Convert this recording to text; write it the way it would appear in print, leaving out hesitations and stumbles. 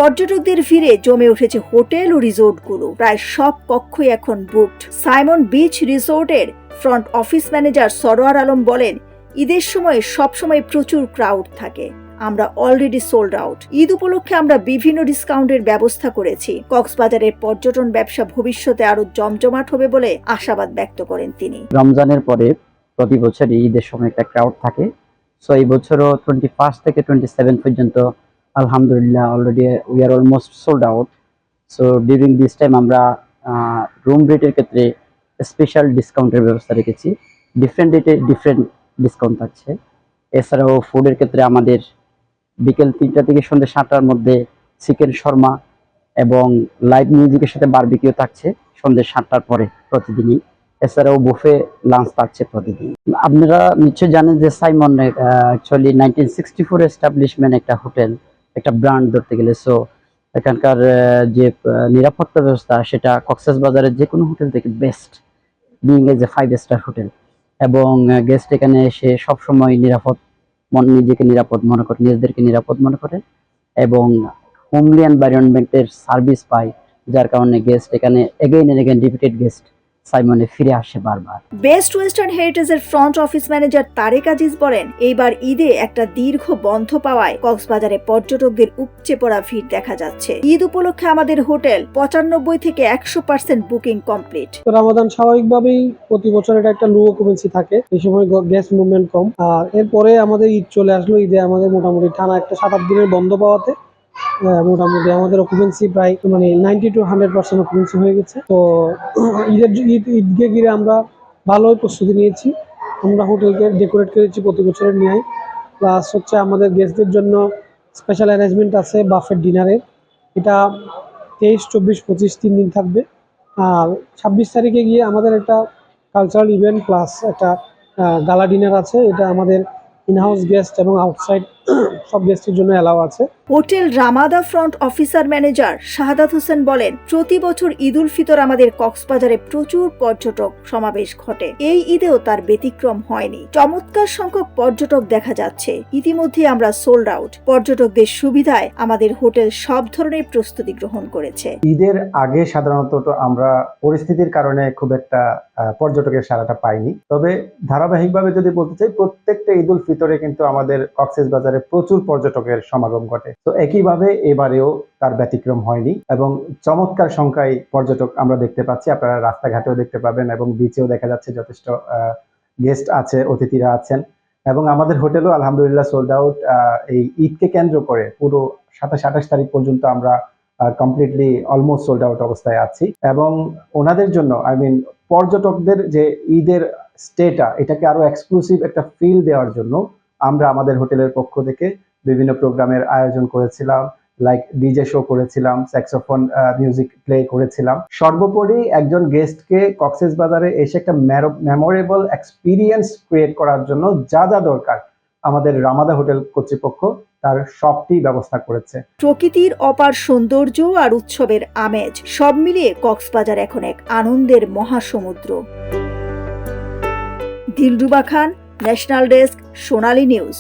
পর্যটকদের ভিড়ে জমে উঠেছে হোটেল ও রিসোর্টগুলো। প্রায় সব কক্ষই এখন বুকড। সাইমন বিচ রিসোর্টের front office manager Sarwar Alam বলেন, ঈদের সময় সবসময় প্রচুর ক্রাউড থাকে। আমরা অলরেডি সোল্ড আউট। ঈদ উপলক্ষে আমরা বিভিন্ন ডিসকাউন্টের ব্যবস্থা করেছি। কক্সবাজারের পর্যটন ব্যবসা ভবিষ্যতে আরো জমজমাট হবে বলে আশাবাদ ব্যক্ত করেন তিনি। রমজানের পরে প্রতি বছর ঈদের সময় একটা ক্রাউড থাকে। সো এই বছরও 21 থেকে 27 পর্যন্ত আলহামদুলিল্লাহ already we are almost sold out. So during this time আমরা রুম রেটের ক্ষেত্রে স্পেশাল ডিসকাউন্টের ব্যবস্থা রেখেছি। ডিফারেন্ট রেটে ডিফারেন্ট ডিসকাউন্ট থাকছে। এছাড়াও ফুডের ক্ষেত্রে আমাদের বিকেল 3টা থেকে সন্ধ্যে 7টার মধ্যে চিকেন শর্মা এবং লাইভ মিউজিকের সাথে বারবিকিউ থাকছে সন্ধ্যে 7টার পরে প্রতিদিনই। এছাড়াও বুফে লাঞ্চ থাকছে প্রতিদিন। আপনারা নিশ্চয়ই জানেন যে সাইমন অ্যাকচুয়ালি 1964 এস্টাবলিশমেন্ট একটা হোটেল, একটা ব্র্যান্ড ধরতে গেলে। সো এখানকার যে নিরাপত্তা ব্যবস্থা সেটা কক্সবাজারের যে কোনো হোটেল থেকে best, being as a 5 star hotel. এবং গেস্ট এখানে এসে সবসময় নিরাপদ নিজেকে নিরাপদ মনে করে, নিজেদেরকে নিরাপদ মনে করে এবং হোমলি এনভায়রনমেন্টের সার্ভিস পায়, যার কারণে গেস্ট এখানে again and again repeated guest সাইমনে ফিরে আসে বারবার। বেস্ট ওয়েস্টার্ন হেরিটেজের front office manager Tarek Aziz বলেন, এইবার ঈদে একটা দীর্ঘ বন্ধ পাওয়ায় কক্সবাজারে পর্যটকদের উপচে পড়া ভিড় দেখা যাচ্ছে। ঈদ উপলক্ষে আমাদের হোটেল 95 থেকে 100% বুকিং কমপ্লিট। রমাদান স্বাভাবিকভাবেই প্রতি বছর এটা একটা লো অকুপেন্সি থাকে, এই সময় গেস্ট মুভমেন্ট কম। আর এরপরে আমাদের ঈদ চলে আসলো। ঈদে আমাদের মোটামুটি টানা একটা 7-8 দিনের বন্ধ পাওয়াতে মোটামুটি আমাদের অকুপেন্সি প্রায় 90 to 100% অকুপেন্সি হয়ে গেছে। তো ঈদকে ঘিরে আমরা ভালোই প্রস্তুতি নিয়েছি। আমরা হোটেলকে ডেকোরেট করেছি প্রতি বছরের ন্যায়। প্লাস হচ্ছে আমাদের গেস্টদের জন্য স্পেশাল অ্যারেঞ্জমেন্ট আছে বাফেট ডিনারের। এটা 23, 24, 25 3 দিন থাকবে। আর 26 তারিখে গিয়ে আমাদের একটা কালচারাল ইভেন্ট প্লাস একটা গালা ডিনার আছে। এটা আমাদের ইনহাউস গেস্ট এবং আউটসাইড সব গেস্টের জন্য অ্যালাউ আছে। Hotel Ramada front officer manager Shahadat Hossain বলেন, প্রতি বছর ঈদ উল ফিতর আমাদের কক্সবাজারে প্রচুর পর্যটক সমাবেশ ঘটে। এই ঈদেও তার ব্যতিক্রম হয়নি। চমৎকার সংখ্যক পর্যটক দেখা যাচ্ছে। ইতিমধ্যে আমরা সোল্ড আউট। পর্যটকদের সুবিধায় আমাদের হোটেল সব ধরনের প্রস্তুতি গ্রহণ করেছে। ঈদের আগে সাধারণত আমরা পরিস্থিতির কারণে খুব একটা পর্যটকের সাড়াটা পাইনি। তবে ধারাবাহিকভাবে যদি বলতে চাই, প্রত্যেকটা ঈদ উল ফিতরে কিন্তু আমাদের কক্সবাজারে প্রচুর পর্যটকের সমাগম ঘটে। তো একইভাবে এবারেও তার ব্যতিক্রম হয়নি এবং চমৎকার সংখ্যায় পর্যটক আমরা দেখতে পাচ্ছি। আপনারা রাস্তাঘাটেও দেখতে পাবেন এবং বিচেও দেখা যাচ্ছে যথেষ্ট গেস্ট আছে, অতিথিরা আছেন এবং আমাদের হোটেলও আলহামদুলিল্লাহ সোল্ড আউট। এই ঈদকে কেন্দ্র করে পুরো 27-28 তারিখ পর্যন্ত আমরা কমপ্লিটলি অলমোস্ট সোল্ড আউট অবস্থায় আছি এবং ওনাদের জন্য পর্যটকদের যে ঈদের স্টেটা, এটাকে আরো এক্সক্লুসিভ একটা ফিল দেওয়ার জন্য আমরা আমাদের হোটেলের পক্ষ থেকে বিভিন্ন প্রোগ্রামের আয়োজন করেছিলাম, লাইক ডিজে শো করেছিলাম, স্যাক্সোফোন মিউজিক প্লে করেছিলাম। সর্বোপরি একজন গেস্টকে কক্সবাজারে এসে একটা মেমোরেবল এক্সপিরিয়েন্স ক্রিয়েট করার জন্য যা যা দরকার আমাদের রামাদা হোটেল কর্তৃপক্ষ তার সবটি ব্যবস্থা করেছে। প্রকৃতির অপার সৌন্দর্য আর উৎসবের আমেজ সব মিলিয়ে কক্সবাজার এখন এক আনন্দের মহাসমুদ্র। দিলরুবা খান, ন্যাশনাল ডেস্ক, সোনালী নিউজ।